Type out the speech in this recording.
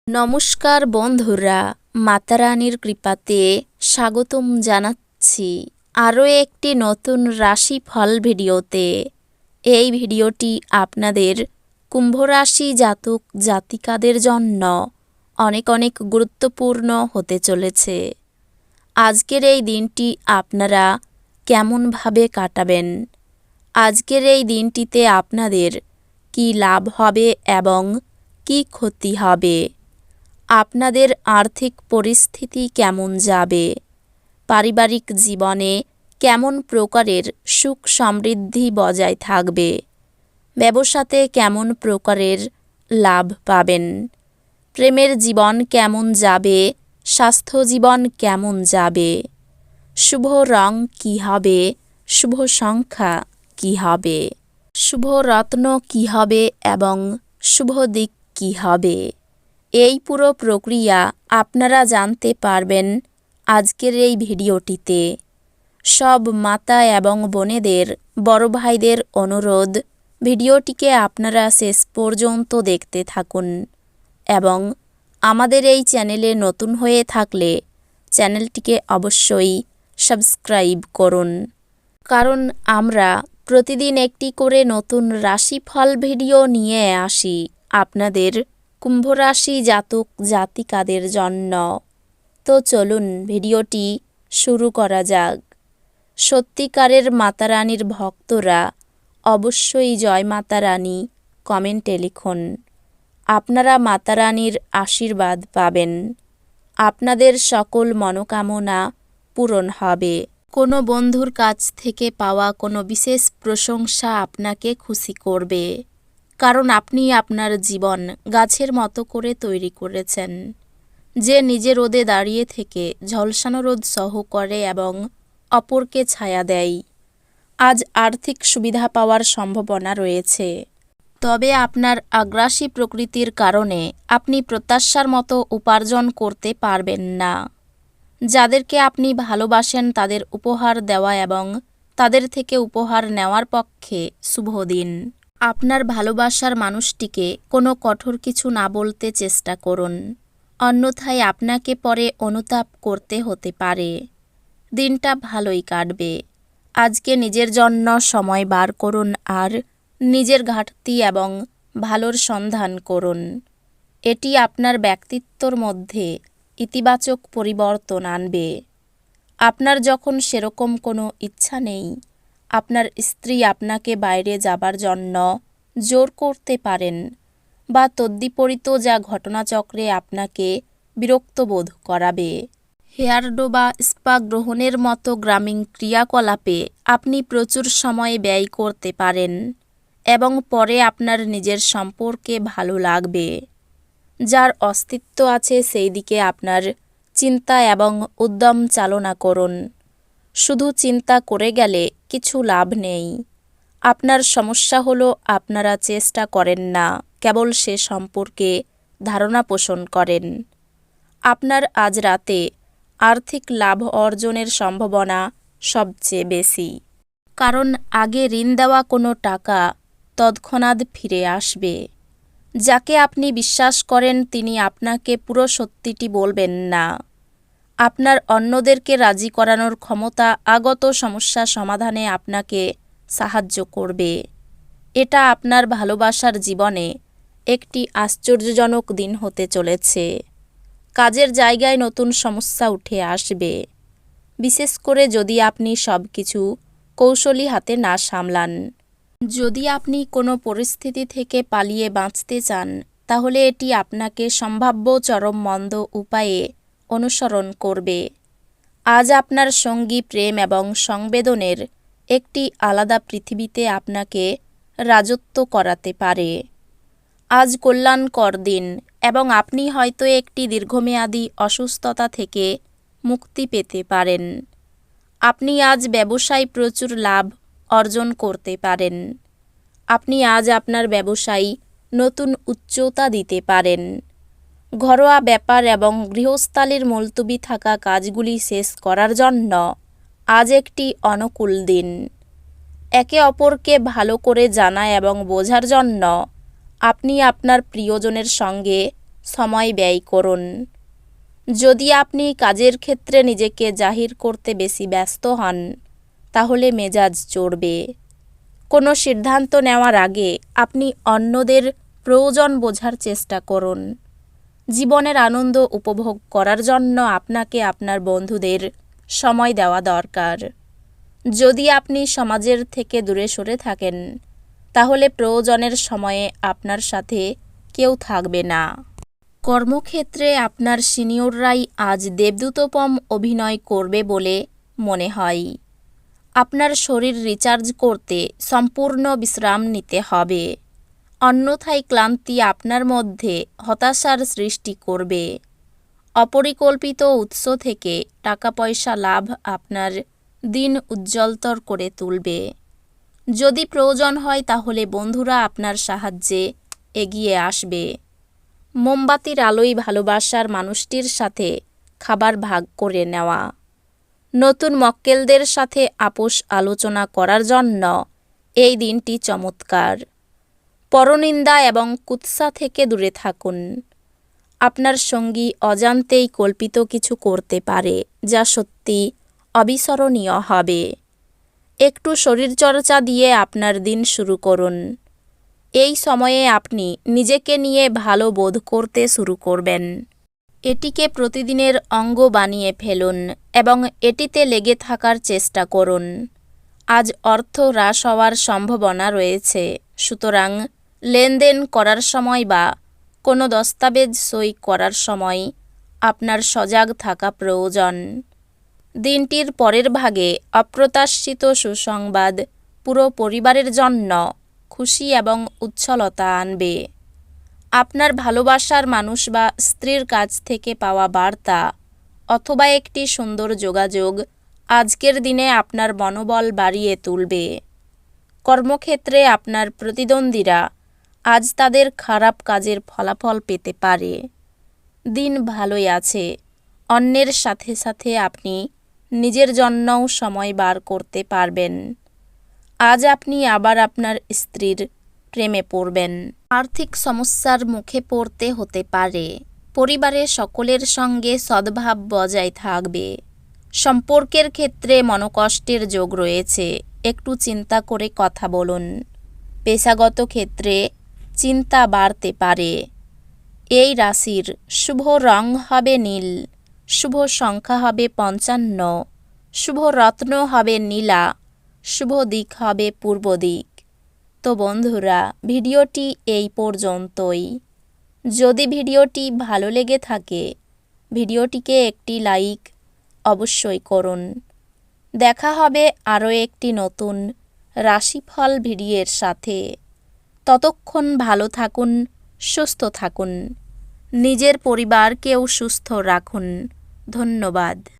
নমস্কার বন্ধুরা, মাতারানীর কৃপাতে স্বাগতম জানাচ্ছি আরও একটি নতুন রাশিফল ভিডিওতে। এই ভিডিওটি আপনাদের কুম্ভ রাশি জাতক জাতিকাদের জন্য অনেক অনেক গুরুত্বপূর্ণ হতে চলেছে। আজকের এই দিনটি আপনারা কেমনভাবে কাটাবেন, আজকের এই দিনটিতে আপনাদের কি লাভ হবে এবং কি ক্ষতি হবে, আপনাদের আর্থিক পরিস্থিতি কেমন যাবে, পারিবারিক জীবনে কেমন প্রকারের সুখ সমৃদ্ধি বজায় থাকবে, ব্যবসাতে কেমন প্রকারের লাভ পাবেন, প্রেমের জীবন কেমন যাবে, স্বাস্থ্য জীবন কেমন যাবে, শুভ রং কী হবে, শুভ সংখ্যা কী হবে, শুভ রত্ন কী হবে এবং শুভ দিক কী হবে, এই পুরো প্রক্রিয়া আপনারা জানতে পারবেন আজকের এই ভিডিওটিতে। সব মাতা এবং বোনেদের, বড় ভাইদের অনুরোধ, ভিডিওটিকে আপনারা শেষ পর্যন্ত দেখতে থাকুন এবং আমাদের এই চ্যানেলে নতুন হয়ে থাকলে চ্যানেলটিকে অবশ্যই সাবস্ক্রাইব করুন, কারণ আমরা প্রতিদিন একটি করে নতুন রাশিফল ভিডিও নিয়ে আসি আপনাদের কুম্ভ রাশি জাতক জাতিকাদের জন্য। তো চলুন ভিডিওটি শুরু করা যাক। সত্যিকারের মাতারানীর ভক্তরা অবশ্যই জয় মাতারানী কমেন্টে লিখুন। আপনারা মাতারানীর আশীর্বাদ পাবেন, আপনাদের সকল মনোকামনা পূরণ হবে। কোনো বন্ধুর কাছ থেকে পাওয়া কোনো বিশেষ প্রশংসা আপনাকে খুশি করবে, কারণ আপনি আপনার জীবন গাছের মতো করে তৈরি করেছেন, যে নিজে রোদে দাঁড়িয়ে থেকে ঝলসানো রোদ সহ করে এবং অপরকে ছায়া দেয়। আজ আর্থিক সুবিধা পাওয়ার সম্ভাবনা রয়েছে, তবে আপনার আগ্রাসী প্রকৃতির কারণে আপনি প্রত্যাশার মতো উপার্জন করতে পারবেন না। যাদেরকে আপনি ভালোবাসেন তাদের উপহার দেওয়া এবং তাদের থেকে উপহার নেওয়ার পক্ষে শুভ দিন। আপনার ভালোবাসার মানুষটিকে কোনো কঠোর কিছু না বলতে চেষ্টা করুন, অন্যথায় আপনাকে পরে অনুতাপ করতে হতে পারে। দিনটা ভালোই কাটবে। আজকে নিজের জন্য সময় বার করুন আর নিজের ঘাটতি এবং ভালোর সন্ধান করুন। এটি আপনার ব্যক্তিত্বর মধ্যে ইতিবাচক পরিবর্তন আনবে। আপনার যখন সেরকম কোনো ইচ্ছা নেই, আপনার স্ত্রী আপনাকে বাইরে যাবার জন্য জোর করতে পারেন বা তদ্বিপরীত যা ঘটনাচক্রে আপনাকে বিরক্ত বোধ করাবে। হেয়ারডো বা স্পা গ্রহণের মতো গ্রামীণ ক্রিয়াকলাপে আপনি প্রচুর সময় ব্যয় করতে পারেন এবং পরে আপনার নিজের সম্পর্কে ভালো লাগবে। যার অস্তিত্ব আছে সেই দিকে আপনার চিন্তা এবং উদ্যম চালনা করুন। শুধু চিন্তা করে গেলে কিছু লাভ নেই। আপনার সমস্যা হলো আপনারা চেষ্টা করেন না, কেবল সে সম্পর্কে ধারণা পোষণ করেন। আপনার আজ রাতে আর্থিক লাভ অর্জনের সম্ভাবনা সবচেয়ে বেশি, কারণ আগে ঋণ দেওয়া কোনো টাকা তৎক্ষণাৎ ফিরে আসবে। যাকে আপনি বিশ্বাস করেন তিনি আপনাকে পুরো সত্যিটি বলবেন না। আপনার অন্যদেরকে রাজি করানোর ক্ষমতা আগত সমস্যা সমাধানে আপনাকে সাহায্য করবে। এটা আপনার ভালোবাসার জীবনে একটি আশ্চর্যজনক দিন হতে চলেছে। কাজের জায়গায় নতুন সমস্যা উঠে আসবে, বিশেষ করে যদি আপনি সব কিছু কৌশলী হাতে না সামলান। যদি আপনি কোনো পরিস্থিতি থেকে পালিয়ে বাঁচতে চান, তাহলে এটি আপনাকে সম্ভাব্য চরম মন্দ উপায়ে অনুসরণ করবে। আজ আপনার সঙ্গী প্রেম এবং সংবেদনের একটি আলাদা পৃথিবীতে আপনাকে রাজত্ব করাতে পারে। আজ কল্যাণকর দিন এবং আপনি হয়তো একটি দীর্ঘমেয়াদী অসুস্থতা থেকে মুক্তি পেতে পারেন। আপনি আজ ব্যবসায় প্রচুর লাভ অর্জন করতে পারেন। আপনি আজ আপনার ব্যবসায় নতুন উচ্চতা দিতে পারেন। ঘরোয়া ব্যাপার এবং গৃহস্থালির মুলতুবি থাকা কাজগুলি শেষ করার জন্য আজ একটি অনুকূল দিন। একে অপরকে ভালো করে জানা এবং বোঝার জন্য আপনি আপনার প্রিয়জনের সঙ্গে সময় ব্যয় করুন। যদি আপনি কাজের ক্ষেত্রে নিজেকে জাহির করতে বেশি ব্যস্ত হন, তাহলে মেজাজ চড়বে। কোনো সিদ্ধান্ত নেওয়ার আগে আপনি অন্যদের প্রয়োজন বোঝার চেষ্টা করুন। জীবনের আনন্দ উপভোগ করার জন্য আপনাকে আপনার বন্ধুদের সময় দেওয়া দরকার। যদি আপনি সমাজের থেকে দূরে সরে থাকেন, তাহলে প্রয়োজনের সময়ে আপনার সাথে কেউ থাকবে না। কর্মক্ষেত্রে আপনার সিনিয়ররাই আজ দেবদূতোপম অভিনয় করবে বলে মনে হয়। আপনার শরীর রিচার্জ করতে সম্পূর্ণ বিশ্রাম নিতে হবে, অন্যথায় ক্লান্তি আপনার মধ্যে হতাশার সৃষ্টি করবে। অপরিকল্পিত উৎস থেকে টাকা পয়সা লাভ আপনার দিন উজ্জ্বলতর করে তুলবে। যদি প্রয়োজন হয় তাহলে বন্ধুরা আপনার সাহায্যে এগিয়ে আসবে। মোমবাতির আলোয় ভালোবাসার মানুষটির সাথে খাবার ভাগ করে নেওয়া। নতুন মক্কেলদের সাথে আপোষ আলোচনা করার জন্য এই দিনটি চমৎকার। পরনিন্দা এবং কুৎসা থেকে দূরে থাকুন। আপনার সঙ্গী অজান্তেই কল্পিত কিছু করতে পারে, যা সত্যি অবিস্মরণীয় হবে। একটু শরীরচর্চা দিয়ে আপনার দিন শুরু করুন। এই সময়ে আপনি নিজেকে নিয়ে ভালো বোধ করতে শুরু করবেন। এটিকে প্রতিদিনের অঙ্গ বানিয়ে ফেলুন এবং এটিতে লেগে থাকার চেষ্টা করুন। আজ অর্থ হ্রাস হওয়ার সম্ভাবনা রয়েছে, সুতরাং লেনদেন করার সময় বা কোনো দস্তাবেজ সই করার সময় আপনার সজাগ থাকা প্রয়োজন। দিনটির পরের ভাগে অপ্রত্যাশিত সুসংবাদ পুরো পরিবারের জন্য খুশি এবং উচ্ছলতা আনবে। আপনার ভালোবাসার মানুষ বা স্ত্রীর কাছ থেকে পাওয়া বার্তা অথবা একটি সুন্দর যোগাযোগ আজকের দিনে আপনার মনোবল বাড়িয়ে তুলবে। কর্মক্ষেত্রে আপনার প্রতিদ্বন্দ্বীরা আজ তাদের খারাপ কাজের ফলাফল পেতে পারে। দিন ভালোই আছে, অন্যের সাথে সাথে আপনি নিজের জন্যও সময় বার করতে পারবেন। আজ আপনি আবার আপনার স্ত্রীর প্রেমে পড়বেন। আর্থিক সমস্যার মুখে পড়তে হতে পারে। পরিবারের সকলের সঙ্গে সদ্ভাব বজায় থাকবে। সম্পর্কের ক্ষেত্রে মনোকষ্টের যোগ রয়েছে, একটু চিন্তা করে কথা বলুন। পেশাগত ক্ষেত্রে চিন্তা বাড়তে পারে। এই রাশির শুভ রং হবে নীল, শুভ সংখ্যা হবে 55, শুভ রত্ন হবে নীলা, শুভ দিক হবে পূর্ব দিক। তো বন্ধুরা, ভিডিওটি এই পর্যন্তই। যদি ভিডিওটি ভালো লেগে থাকে, ভিডিওটিকে একটি লাইক অবশ্যই করুন। দেখা হবে আরও একটি নতুন রাশিফল ভিডিওর সাথে। ততক্ষণ ভালো থাকুন, সুস্থ থাকুন, নিজের পরিবারকেও সুস্থ রাখুন। ধন্যবাদ।